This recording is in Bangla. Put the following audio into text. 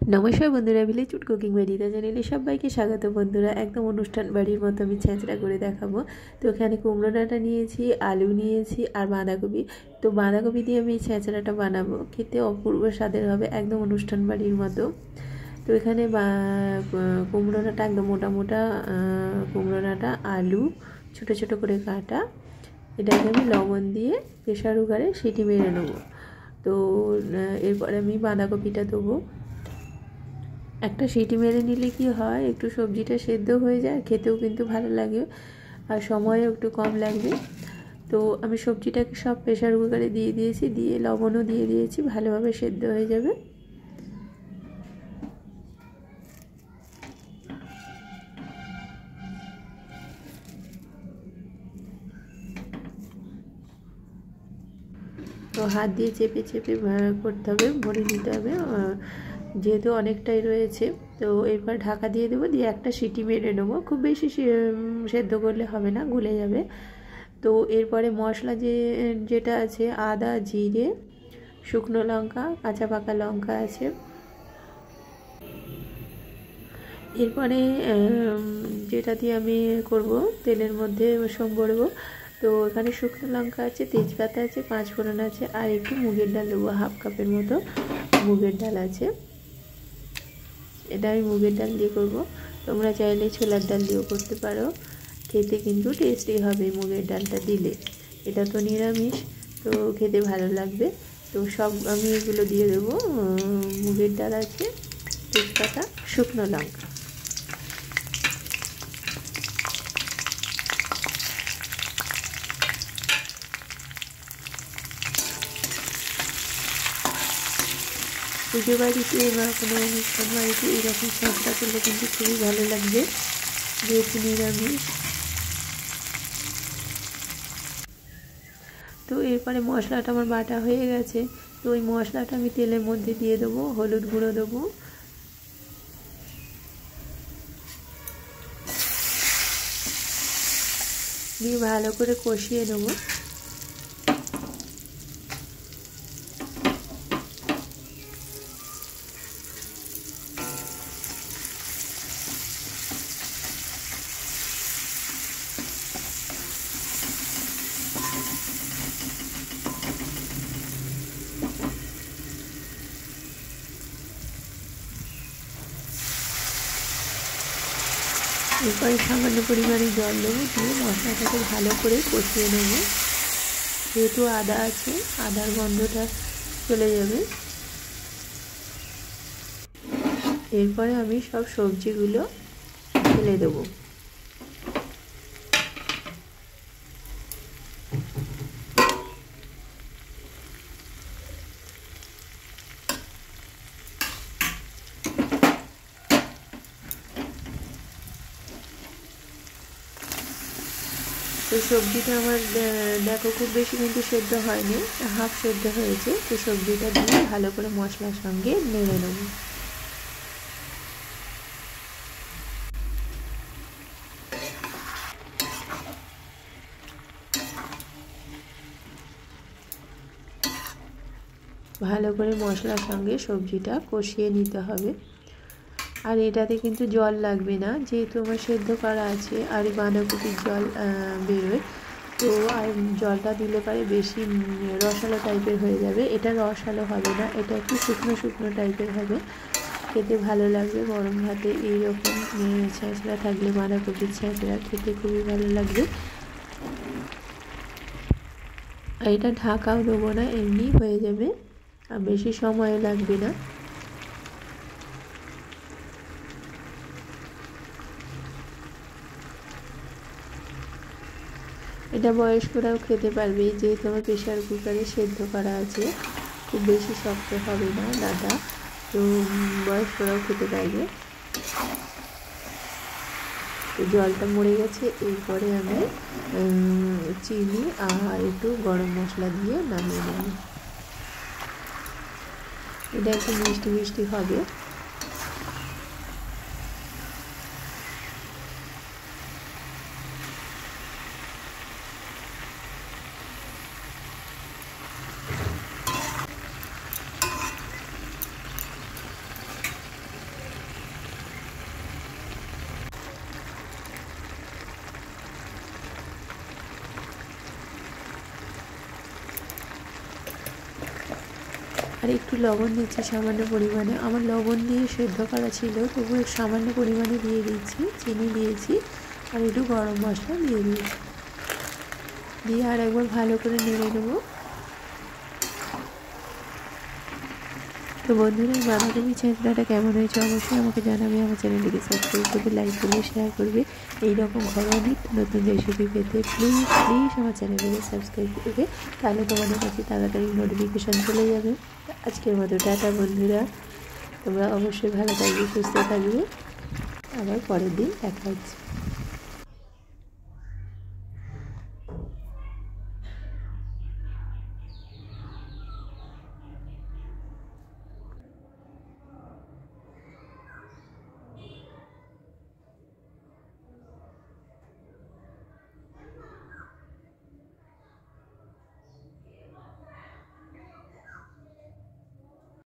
নমস্কার বন্ধুরা, ভিলেজ ফুড কুকিং বাড়িতে চ্যানেলে সবাইকে স্বাগত। বন্ধুরা, একদম অনুষ্ঠান বাড়ির মতো আমি ছেঁচড়া করে দেখাবো। তো এখানে কুমড়ো ডাঁটা নিয়েছি, আলু নিয়েছি আর বাঁধাকপি। তো বাঁধাকপি দিয়ে আমি ছেঁচড়াটা বানাবো, খেতে অপূর্ব স্বাদের হবে, একদম অনুষ্ঠান বাড়ির মতো। তো এখানে কুমড়ো ডাঁটা একদম মোটা মোটা কুমড়ো ডাঁটা, আলু ছোটো ছোটো করে কাটা, এটাকে আমি লবণ দিয়ে প্রেসার কুকারে সিটি মেরে নেবো। তো এরপরে আমি বাঁধাকপিটা দেবো। একটা সিটি মেরে নিলে কি হয়, একটু সবজিটা সেদ্ধ হয়ে যায়, খেতেও কিন্তু ভালো লাগে আর সময়ও একটু কম লাগবে। তো আমি সবজিটাকে সব প্রেসার কুকারে দিয়ে দিয়েছি, দিয়ে লবণও দিয়ে দিয়েছি, ভালোভাবে সেদ্ধ হয়ে যাবে। তো হাত দিয়ে চেপে চেপে করতে হবে, ভরে নিতে হবে, যেহেতু অনেকটাই রয়েছে। তো এরপর ঢাকা দিয়ে দেবো, দিয়ে একটা সিটি মেরে নেবো। খুব বেশি সেদ্ধ করলে হবে না, গলে যাবে। তো এরপরে মশলা যেটা আছে, আদা, জিরে, শুকনো লঙ্কা, কাঁচা পাকা লঙ্কা আছে। এরপরে যেটা দিয়ে আমি করব, তেলের মধ্যে সম্বরবো। তো এখানে শুকনো লঙ্কা আছে, তেজপাতা আছে, পাঁচফোড়ন আছে আর একটু মুগের ডাল দেবো, হাফ কাপের মতো মুগের ডাল আছে। এটা আমি মুগের ডাল দিয়ে করব, তোমরা চাইলে ছোলার ডাল দিয়েও করতে পারো, খেতে কিন্তু টেস্টি হবে মুগের ডালটা দিলে। এটা তো নিরামিষ, তো খেতে ভালো লাগবে। তো সব আমি এগুলো দিয়ে দেবো, মুগের ডাল আছে, তেজপাতা, শুকনো লঙ্কা। পুজো বাড়িতে বা কোনো অনুষ্ঠান বাড়িতে এইরকম ছেঁচড়া করলে কিন্তু খুবই ভালো লাগবে, যেহেতু নিরামিষ। তো এরপরে মশলাটা আমার বাটা হয়ে গেছে। তো ওই মশলাটা আমি তেলের মধ্যে দিয়ে দেবো, হলুদ গুঁড়ো দেবো, দিয়ে ভালো করে কষিয়ে নেবো। এরপরে সামান্য পরিমাণে জল দেবো, দিয়ে মশলাটাকে ভালো করে কষিয়ে নেব। যেহেতু আদা আছে, আদার গন্ধটা চলে যাবে। এরপরে আমি সব সবজিগুলো ঢেলে দেবো। তো সবজিটা আমার দেখো খুব বেশি কিন্তু সেদ্ধ হয়নি, হাফ সেদ্ধ হয়েছে। তো সবজিটা দিয়ে ভালো করে মশলার সঙ্গে নেড়ে নেব। ভালো করে মশলার সঙ্গে সবজিটা কষিয়ে নিতে হবে। আর এটাতে কিন্তু জল লাগবে না, যেহেতু আমার সেদ্ধ করা আছে আর বাঁধাকপির জল বেরোয়। তো আর জলটা দিলে পরে বেশি রসালো টাইপের হয়ে যাবে। এটা রসালো হবে না, এটা একটু শুকনো শুকনো টাইপের হবে, খেতে ভালো লাগবে। গরম ভাতে এইরকম ছেঁচড়া থাকলে, বাঁধাকপির ছেঁচড়া খেতে খুবই ভালো লাগবে। আর এটা ঢাকাও দেবো না, এমনি হয়ে যাবে, আর বেশি সময় লাগবে না। এটা বয়স্করাও খেতে পারবে, যেহেতু আমার প্রেশার কুকারে সেদ্ধ করা আছে, খুব বেশি শক্ত হবে না ডাঁটা, তো বয়স্করাও খেতে পারবে। তো জলটা মরে গেছে, এরপরে আমি চিনি আর একটু গরম মশলা দিয়ে নামিয়ে নেব। এটা একটু মিষ্টি মিষ্টি হবে। আর একটু লবণ দিচ্ছি সামান্য পরিমাণে। আমার লবণ দিয়ে সেদ্ধ করা ছিল, তবুও সামান্য পরিমাণে দিয়ে দিচ্ছি, চিনি দিয়েছি আর একটু গরম মশলা দিয়ে দিয়েছি, দিয়ে আর একবার ভালো করে নেড়ে নেবো। তো বন্ধুরা, এই বাঁধাকপি ছেঁচড়াটা কেমন হয়েছে অবশ্যই আমাকে জানাবে। আমার চ্যানেলটিকে সাবস্ক্রাইব করবে, লাইক করবে, শেয়ার করবে। এইরকম ঘরোয়া নিত্য নতুন রেসিপি পেতে প্লিজ আমার চ্যানেলটিকে সাবস্ক্রাইব করবে, তাহলে তোমাদের কাছে তাড়াতাড়ি নোটিফিকেশান চলে যাবে। আজকের মতো টাটা বন্ধুরা, তোমরা অবশ্যই ভালো থাকবে, সুস্থ থাকবে, আবার পরের দিন দেখা হচ্ছে।